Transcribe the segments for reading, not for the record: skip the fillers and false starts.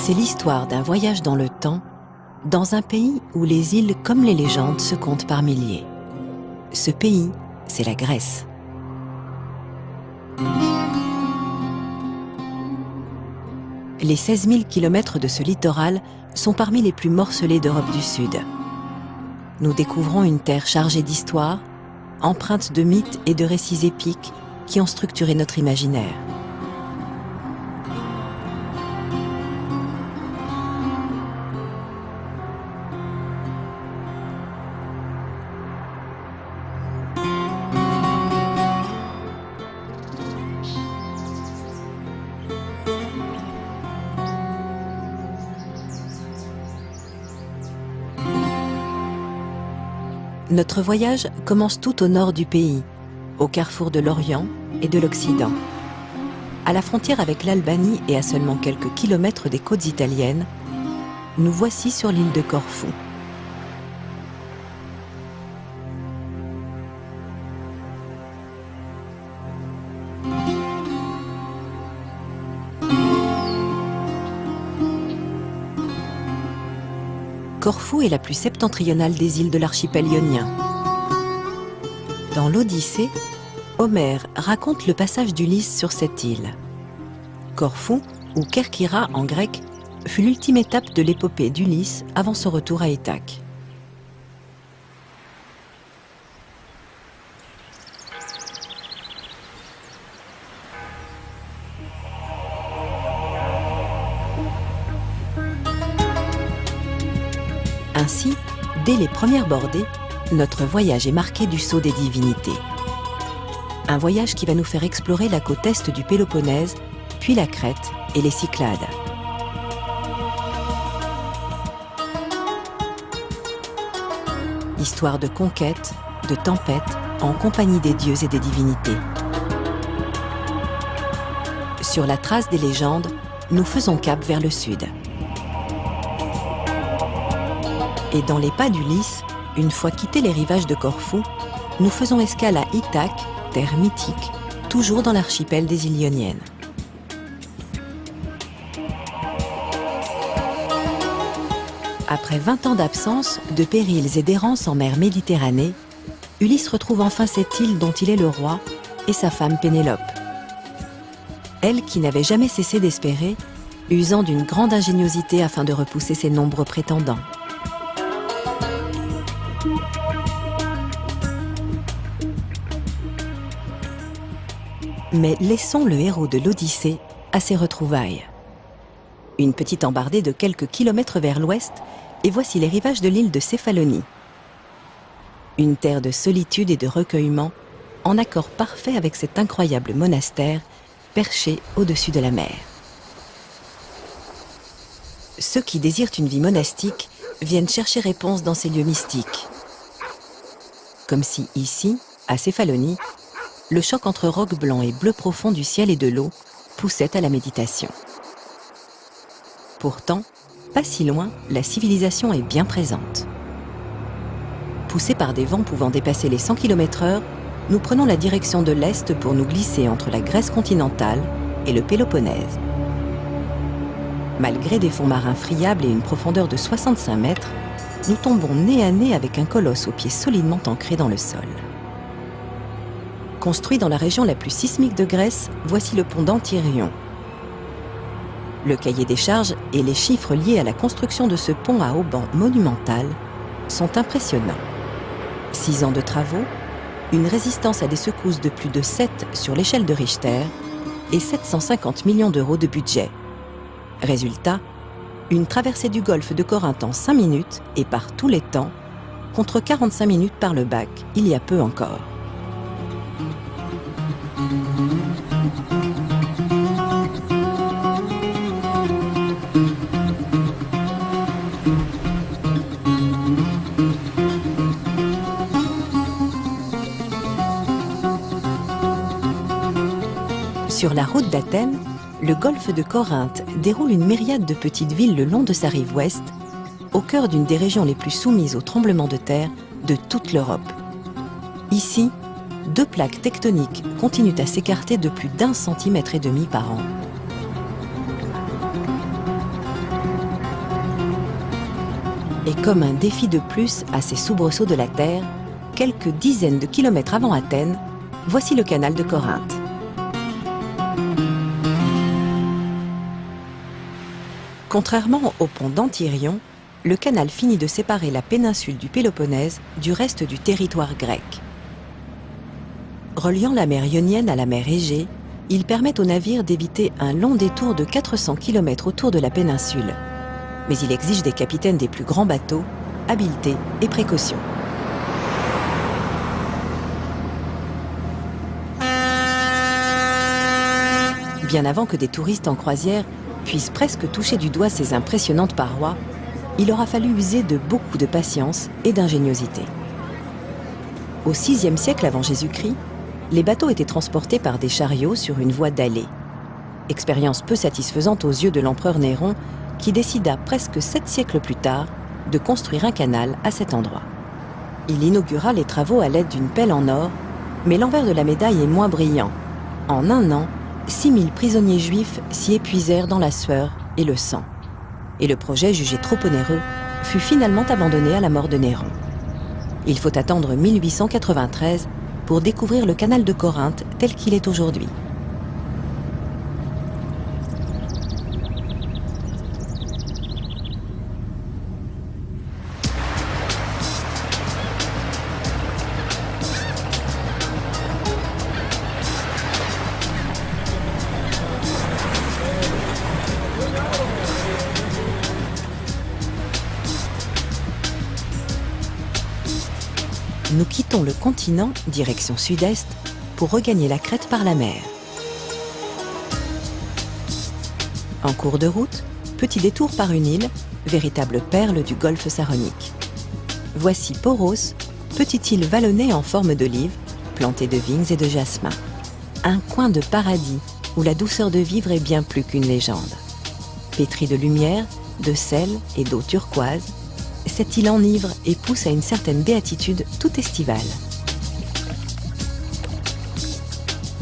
C'est l'histoire d'un voyage dans le temps, dans un pays où les îles comme les légendes se comptent par milliers. Ce pays, c'est la Grèce. Les 16 000 kilomètres de ce littoral sont parmi les plus morcelés d'Europe du Sud. Nous découvrons une terre chargée d'histoire, empreinte de mythes et de récits épiques qui ont structuré notre imaginaire. Notre voyage commence tout au nord du pays, au carrefour de l'Orient et de l'Occident. À la frontière avec l'Albanie et à seulement quelques kilomètres des côtes italiennes, nous voici sur l'île de Corfou. Corfou est la plus septentrionale des îles de l'archipel ionien. Dans l'Odyssée, Homère raconte le passage d'Ulysse sur cette île. Corfou, ou Kerkyra en grec, fut l'ultime étape de l'épopée d'Ulysse avant son retour à Ithaque. Ainsi, dès les premières bordées, notre voyage est marqué du sceau des divinités. Un voyage qui va nous faire explorer la côte est du Péloponnèse, puis la Crète et les Cyclades. Histoire de conquête, de tempête, en compagnie des dieux et des divinités. Sur la trace des légendes, nous faisons cap vers le sud. Et dans les pas d'Ulysse, une fois quittés les rivages de Corfou, nous faisons escale à Ithaque, terre mythique, toujours dans l'archipel des îles ioniennes. Après 20 ans d'absence, de périls et d'errance en mer Méditerranée, Ulysse retrouve enfin cette île dont il est le roi et sa femme Pénélope. Elle qui n'avait jamais cessé d'espérer, usant d'une grande ingéniosité afin de repousser ses nombreux prétendants. Mais laissons le héros de l'Odyssée à ses retrouvailles. Une petite embardée de quelques kilomètres vers l'ouest, et voici les rivages de l'île de Céphalonie. Une terre de solitude et de recueillement, en accord parfait avec cet incroyable monastère perché au-dessus de la mer. Ceux qui désirent une vie monastique viennent chercher réponse dans ces lieux mystiques. Comme si ici, à Céphalonie, le choc entre roc blanc et bleu profond du ciel et de l'eau poussait à la méditation. Pourtant, pas si loin, la civilisation est bien présente. Poussés par des vents pouvant dépasser les 100 km/h, nous prenons la direction de l'Est pour nous glisser entre la Grèce continentale et le Péloponnèse. Malgré des fonds marins friables et une profondeur de 65 mètres, nous tombons nez à nez avec un colosse aux pieds solidement ancrés dans le sol. Construit dans la région la plus sismique de Grèce, voici le pont d'Antyrion. Le cahier des charges et les chiffres liés à la construction de ce pont à hauban monumental sont impressionnants. 6 ans de travaux, une résistance à des secousses de plus de 7 sur l'échelle de Richter et 750 millions d'euros de budget. Résultat, une traversée du golfe de Corinthe en 5 minutes et par tous les temps, contre 45 minutes par le bac, il y a peu encore. Sur la route d'Athènes, le golfe de Corinthe déroule une myriade de petites villes le long de sa rive ouest, au cœur d'une des régions les plus soumises aux tremblements de terre de toute l'Europe. Ici, 2 plaques tectoniques continuent à s'écarter de plus d'1,5 cm par an. Et comme un défi de plus à ces soubresauts de la Terre, quelques dizaines de kilomètres avant Athènes, voici le canal de Corinthe. Contrairement au pont d'Antyrion, le canal finit de séparer la péninsule du Péloponnèse du reste du territoire grec. Reliant la mer Ionienne à la mer Égée, il permet aux navires d'éviter un long détour de 400 km autour de la péninsule. Mais il exige des capitaines des plus grands bateaux, habileté et précaution. Bien avant que des touristes en croisière puissent presque toucher du doigt ces impressionnantes parois, il aura fallu user de beaucoup de patience et d'ingéniosité. Au VIe siècle avant Jésus-Christ, les bateaux étaient transportés par des chariots sur une voie dallée. Expérience peu satisfaisante aux yeux de l'empereur Néron, qui décida presque 7 siècles plus tard de construire un canal à cet endroit. Il inaugura les travaux à l'aide d'une pelle en or, mais l'envers de la médaille est moins brillant. En un an, 6000 prisonniers juifs s'y épuisèrent dans la sueur et le sang. Et le projet, jugé trop onéreux, fut finalement abandonné à la mort de Néron. Il faut attendre 1893 pour découvrir le canal de Corinthe tel qu'il est aujourd'hui. Nous quittons le continent, direction sud-est, pour regagner la Crète par la mer. En cours de route, petit détour par une île, véritable perle du golfe Saronique. Voici Poros, petite île vallonnée en forme d'olive, plantée de vignes et de jasmin. Un coin de paradis où la douceur de vivre est bien plus qu'une légende. Pétrie de lumière, de sel et d'eau turquoise, cette île enivre et pousse à une certaine béatitude tout estivale.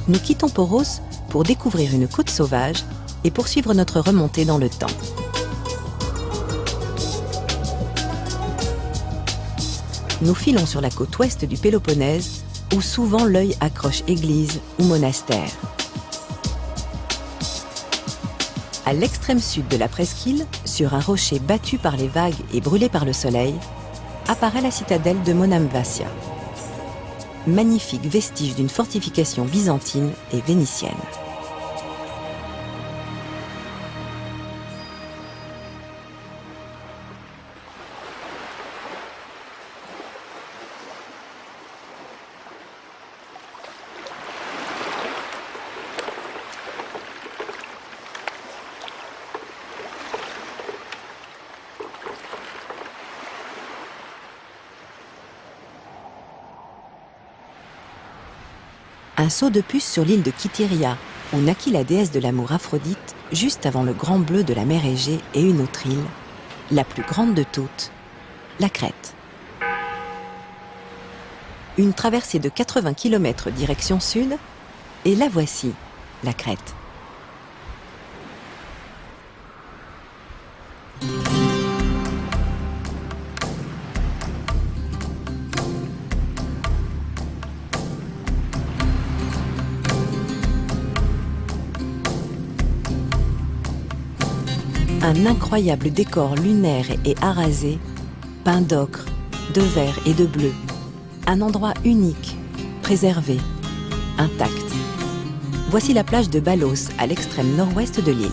Nous quittons Poros pour découvrir une côte sauvage et poursuivre notre remontée dans le temps. Nous filons sur la côte ouest du Péloponnèse, où souvent l'œil accroche église ou monastère. À l'extrême sud de la presqu'île, sur un rocher battu par les vagues et brûlé par le soleil, apparaît la citadelle de Monemvasia. Magnifique vestige d'une fortification byzantine et vénitienne. Un saut de puce sur l'île de Kythéria, où naquit la déesse de l'amour Aphrodite, juste avant le grand bleu de la mer Égée, et une autre île, la plus grande de toutes, la Crète. Une traversée de 80 km direction sud, et la voici, la Crète. Un incroyable décor lunaire et arasé, peint d'ocre, de vert et de bleu. Un endroit unique, préservé, intact. Voici la plage de Balos, à l'extrême nord-ouest de l'île.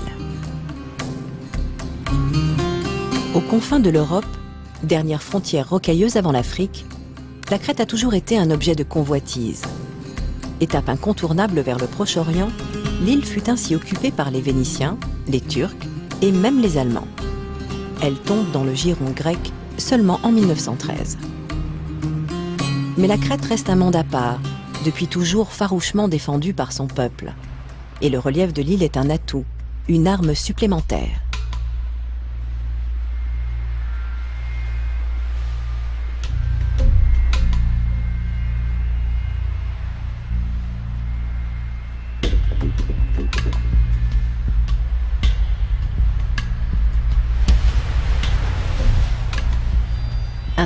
Aux confins de l'Europe, dernière frontière rocailleuse avant l'Afrique, la Crète a toujours été un objet de convoitise. Étape incontournable vers le Proche-Orient, l'île fut ainsi occupée par les Vénitiens, les Turcs, et même les Allemands. Elle tombe dans le giron grec seulement en 1913. Mais la Crète reste un monde à part, depuis toujours farouchement défendue par son peuple. Et le relief de l'île est un atout, une arme supplémentaire.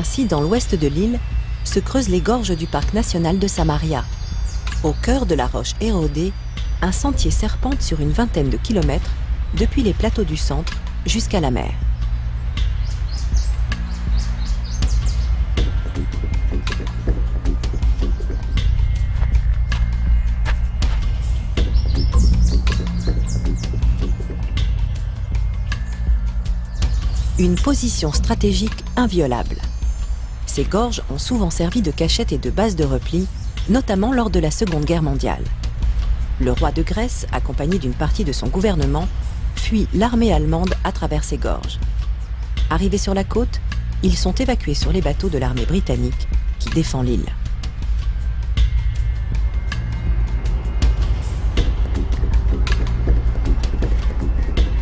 Ainsi, dans l'ouest de l'île, se creusent les gorges du parc national de Samaria. Au cœur de la roche érodée, un sentier serpente sur une vingtaine de kilomètres, depuis les plateaux du centre jusqu'à la mer. Une position stratégique inviolable. Ces gorges ont souvent servi de cachette et de base de repli, notamment lors de la Seconde Guerre mondiale. Le roi de Grèce, accompagné d'une partie de son gouvernement, fuit l'armée allemande à travers ces gorges. Arrivés sur la côte, ils sont évacués sur les bateaux de l'armée britannique qui défend l'île.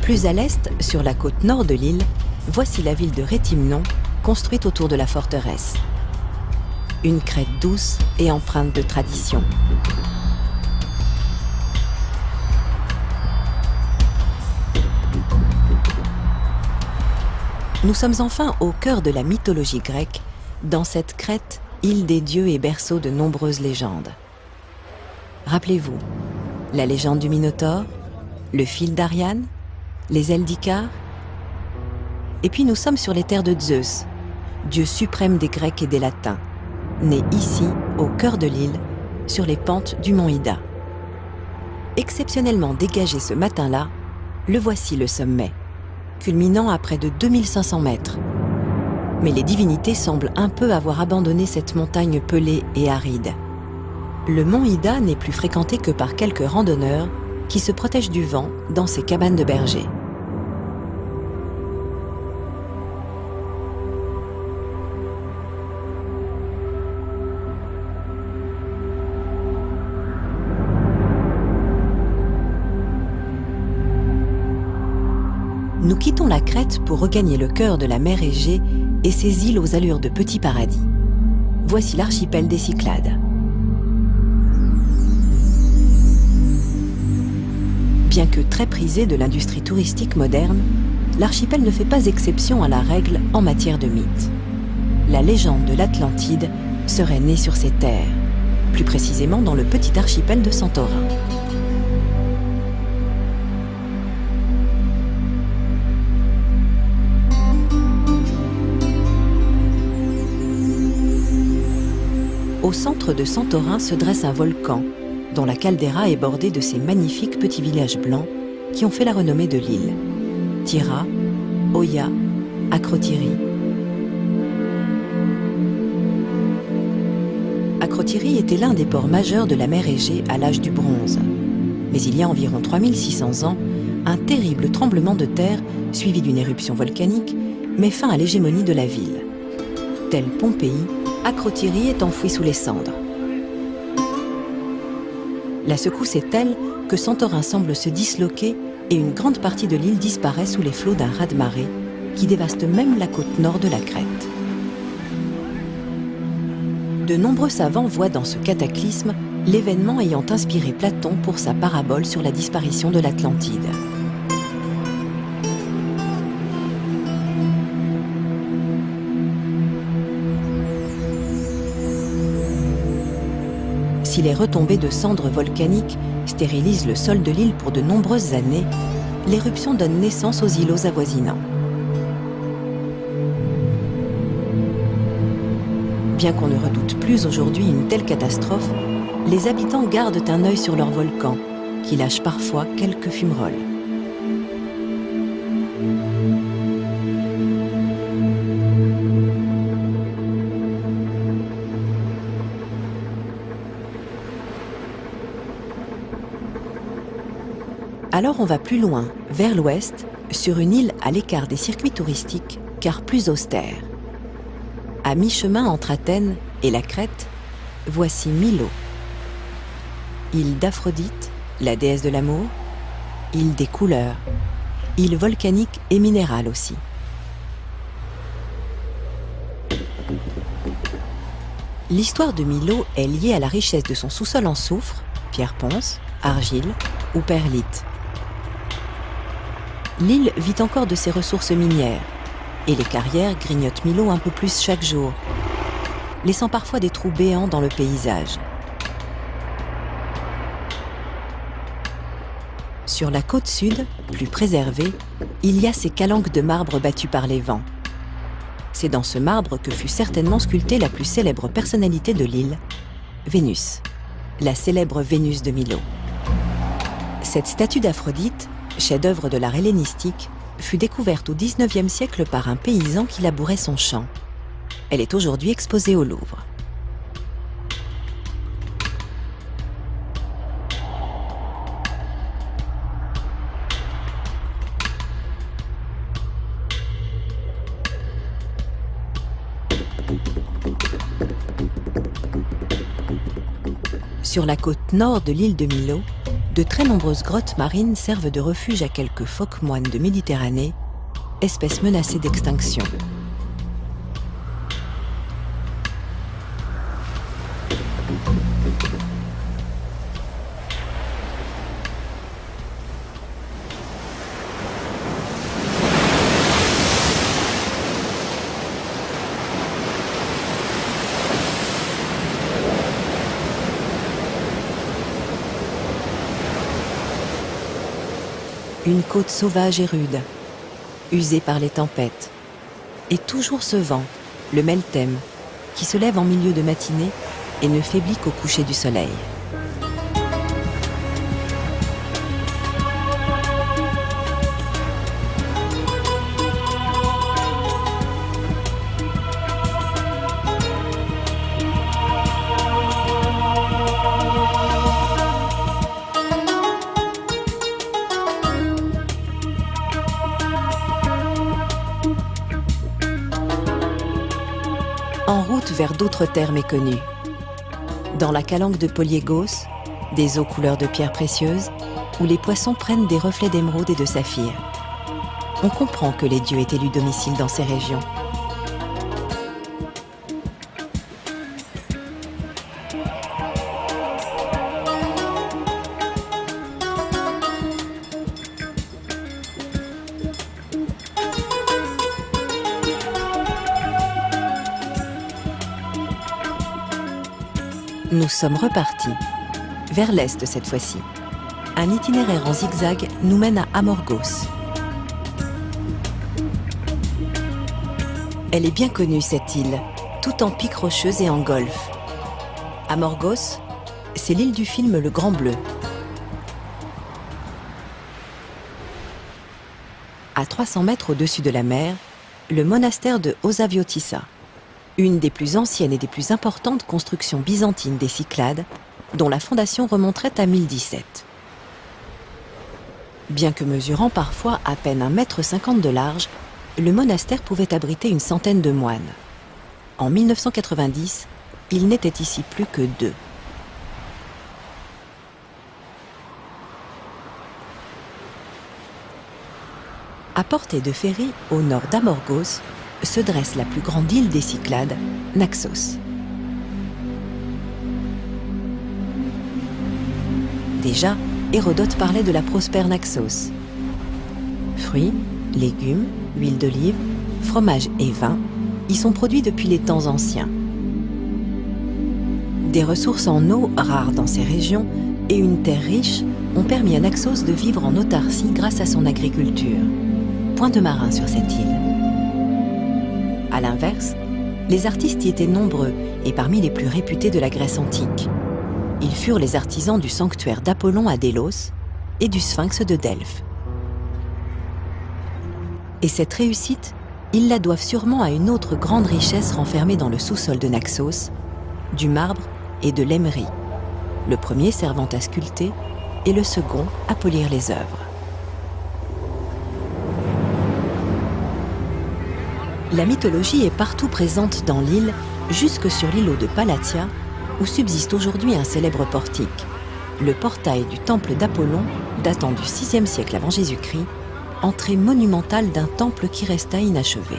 Plus à l'est, sur la côte nord de l'île, voici la ville de Réthymnon, construite autour de la forteresse. Une crête douce et empreinte de tradition. Nous sommes enfin au cœur de la mythologie grecque, dans cette crête, île des dieux et berceau de nombreuses légendes. Rappelez-vous, la légende du Minotaure, le fil d'Ariane, les ailes d'Icare. Et puis nous sommes sur les terres de Zeus, dieu suprême des Grecs et des Latins, né ici, au cœur de l'île, sur les pentes du mont Ida. Exceptionnellement dégagé ce matin-là, le voici le sommet, culminant à près de 2500 mètres. Mais les divinités semblent un peu avoir abandonné cette montagne pelée et aride. Le mont Ida n'est plus fréquenté que par quelques randonneurs qui se protègent du vent dans ces cabanes de bergers. Nous quittons la Crète pour regagner le cœur de la mer Égée et ses îles aux allures de petits paradis. Voici l'archipel des Cyclades. Bien que très prisé de l'industrie touristique moderne, l'archipel ne fait pas exception à la règle en matière de mythes. La légende de l'Atlantide serait née sur ces terres, plus précisément dans le petit archipel de Santorin. Au centre de Santorin se dresse un volcan, dont la caldeira est bordée de ces magnifiques petits villages blancs qui ont fait la renommée de l'île. Tira, Oia, Akrotiri. Akrotiri était l'un des ports majeurs de la mer Égée à l'âge du bronze. Mais il y a environ 3600 ans, un terrible tremblement de terre, suivi d'une éruption volcanique, met fin à l'hégémonie de la ville. Tel Pompéi, Akrotiri est enfoui sous les cendres. La secousse est telle que Santorin semble se disloquer et une grande partie de l'île disparaît sous les flots d'un raz-de-marée qui dévaste même la côte nord de la Crète. De nombreux savants voient dans ce cataclysme l'événement ayant inspiré Platon pour sa parabole sur la disparition de l'Atlantide. Si les retombées de cendres volcaniques stérilisent le sol de l'île pour de nombreuses années, l'éruption donne naissance aux îlots avoisinants. Bien qu'on ne redoute plus aujourd'hui une telle catastrophe, les habitants gardent un œil sur leur volcan, qui lâche parfois quelques fumerolles. Alors on va plus loin, vers l'ouest, sur une île à l'écart des circuits touristiques, car plus austère. À mi-chemin entre Athènes et la Crète, voici Milo. Île d'Aphrodite, la déesse de l'amour, île des couleurs, île volcanique et minérale aussi. L'histoire de Milo est liée à la richesse de son sous-sol en soufre, pierre-ponce, argile ou perlite. L'île vit encore de ses ressources minières, Et les carrières grignotent Milo un peu plus chaque jour, laissant parfois des trous béants dans le paysage. Sur la côte sud, plus préservée, il y a ces calanques de marbre battus par les vents. C'est dans ce marbre que fut certainement sculptée la plus célèbre personnalité de l'île, Vénus, la célèbre Vénus de Milo. Cette statue d'Aphrodite, chef-d'œuvre de l'art hellénistique, fut découverte au XIXe siècle par un paysan qui labourait son champ. Elle est aujourd'hui exposée au Louvre. Sur la côte nord de l'île de Milo, de très nombreuses grottes marines servent de refuge à quelques phoques moines de Méditerranée, espèces menacées d'extinction. Une côte sauvage et rude, usée par les tempêtes. Et toujours ce vent, le Meltem, qui se lève en milieu de matinée et ne faiblit qu'au coucher du soleil. En route vers d'autres terres méconnues. Dans la calanque de Poliégos, des eaux couleur de pierres précieuses, où les poissons prennent des reflets d'émeraude et de saphir. On comprend que les dieux aient élu domicile dans ces régions. Nous sommes repartis, vers l'est cette fois-ci. Un itinéraire en zigzag nous mène à Amorgos. Elle est bien connue cette île, toute en pics rocheuses et en golfe. Amorgos, c'est l'île du film Le Grand Bleu. À 300 mètres au-dessus de la mer, le monastère de Osaviotissa. Une des plus anciennes et des plus importantes constructions byzantines des Cyclades, dont la fondation remonterait à 1017. Bien que mesurant parfois à peine 1,50 m de large, le monastère pouvait abriter une centaine de moines. En 1990, il n'était ici plus que 2. À portée de ferry, au nord d'Amorgos, se dresse la plus grande île des Cyclades, Naxos. Déjà, Hérodote parlait de la prospère Naxos. Fruits, légumes, huile d'olive, fromage et vin y sont produits depuis les temps anciens. Des ressources en eau rares dans ces régions et une terre riche ont permis à Naxos de vivre en autarcie grâce à son agriculture. Point de marin sur cette île. À l'inverse, les artistes y étaient nombreux et parmi les plus réputés de la Grèce antique. Ils furent les artisans du sanctuaire d'Apollon à Délos et du Sphinx de Delphes. Et cette réussite, ils la doivent sûrement à une autre grande richesse renfermée dans le sous-sol de Naxos, du marbre et de l'émerie, le premier servant à sculpter et le second à polir les œuvres. La mythologie est partout présente dans l'île, jusque sur l'îlot de Palatia, où subsiste aujourd'hui un célèbre portique, le portail du temple d'Apollon, datant du VIe siècle avant Jésus-Christ, entrée monumentale d'un temple qui resta inachevé.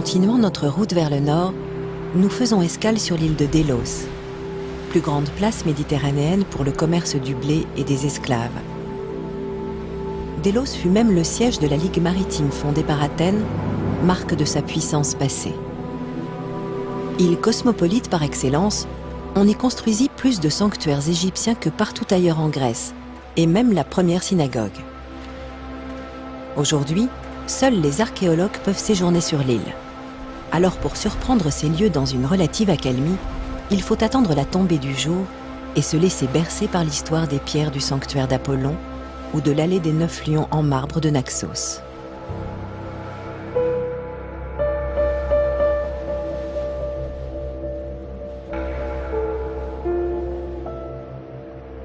Continuant notre route vers le nord, nous faisons escale sur l'île de Délos, plus grande place méditerranéenne pour le commerce du blé et des esclaves. Délos fut même le siège de la Ligue maritime fondée par Athènes, marque de sa puissance passée. Île cosmopolite par excellence, on y construisit plus de sanctuaires égyptiens que partout ailleurs en Grèce, et même la première synagogue. Aujourd'hui, seuls les archéologues peuvent séjourner sur l'île. Alors pour surprendre ces lieux dans une relative accalmie, il faut attendre la tombée du jour et se laisser bercer par l'histoire des pierres du sanctuaire d'Apollon ou de l'allée des 9 lions en marbre de Naxos.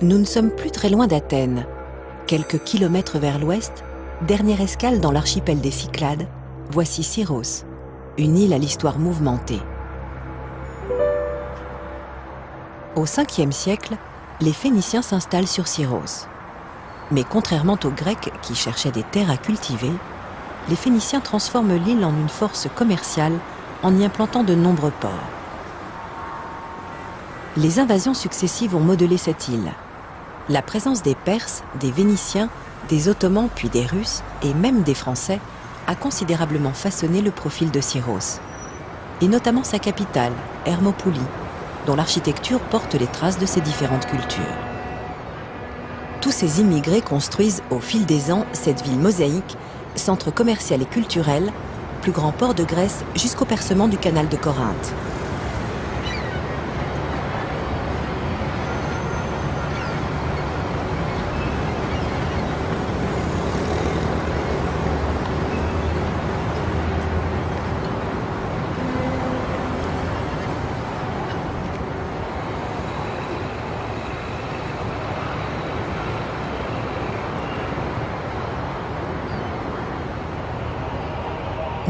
Nous ne sommes plus très loin d'Athènes. Quelques kilomètres vers l'ouest, dernière escale dans l'archipel des Cyclades, voici Syros, une île à l'histoire mouvementée. Au 5e siècle, les Phéniciens s'installent sur Syros. Mais contrairement aux Grecs qui cherchaient des terres à cultiver, les Phéniciens transforment l'île en une force commerciale en y implantant de nombreux ports. Les invasions successives ont modelé cette île. La présence des Perses, des Vénitiens, des Ottomans puis des Russes et même des Français a considérablement façonné le profil de Syros, et notamment sa capitale, Hermopouli, dont l'architecture porte les traces de ces différentes cultures. Tous ces immigrés construisent au fil des ans cette ville mosaïque, centre commercial et culturel, plus grand port de Grèce jusqu'au percement du canal de Corinthe.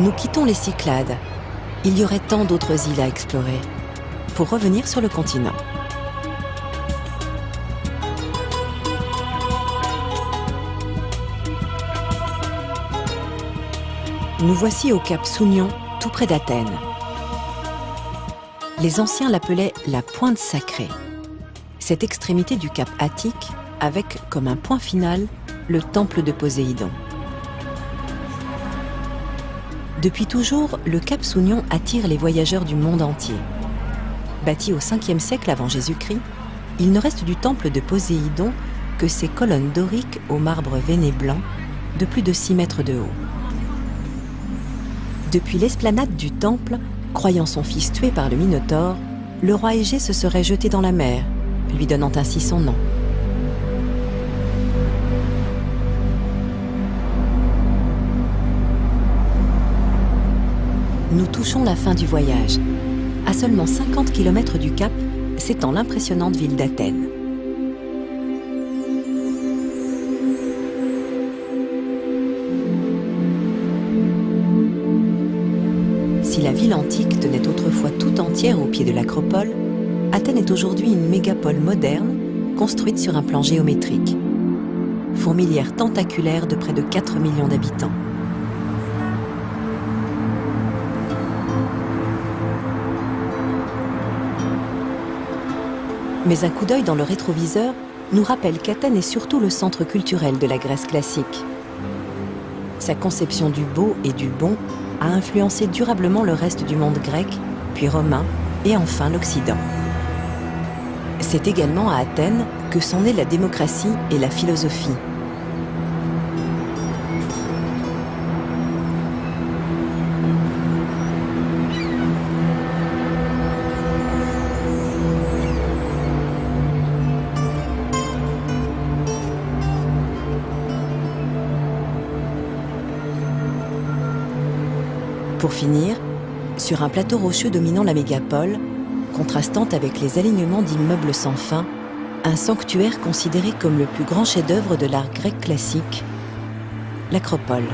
Nous quittons les Cyclades. Il y aurait tant d'autres îles à explorer. Pour revenir sur le continent. Nous voici au cap Sounion, tout près d'Athènes. Les anciens l'appelaient la pointe sacrée. Cette extrémité du cap Attique, avec comme un point final le temple de Poséidon. Depuis toujours, le cap Sounion attire les voyageurs du monde entier. Bâti au 5e siècle avant Jésus-Christ, il ne reste du temple de Poséidon que ses colonnes doriques au marbre veiné blanc de plus de 6 mètres de haut. Depuis l'esplanade du temple, croyant son fils tué par le Minotaure, le roi Égée se serait jeté dans la mer, lui donnant ainsi son nom. Nous touchons la fin du voyage. À seulement 50 km du cap, s'étend l'impressionnante ville d'Athènes. Si la ville antique tenait autrefois tout entière au pied de l'acropole, Athènes est aujourd'hui une mégapole moderne, construite sur un plan géométrique. Fourmilière tentaculaire de près de 4 millions d'habitants. Mais un coup d'œil dans le rétroviseur nous rappelle qu'Athènes est surtout le centre culturel de la Grèce classique. Sa conception du beau et du bon a influencé durablement le reste du monde grec, puis romain et enfin l'Occident. C'est également à Athènes que sont nées la démocratie et la philosophie. Pour finir, sur un plateau rocheux dominant la mégapole, contrastant avec les alignements d'immeubles sans fin, un sanctuaire considéré comme le plus grand chef-d'œuvre de l'art grec classique, l'Acropole.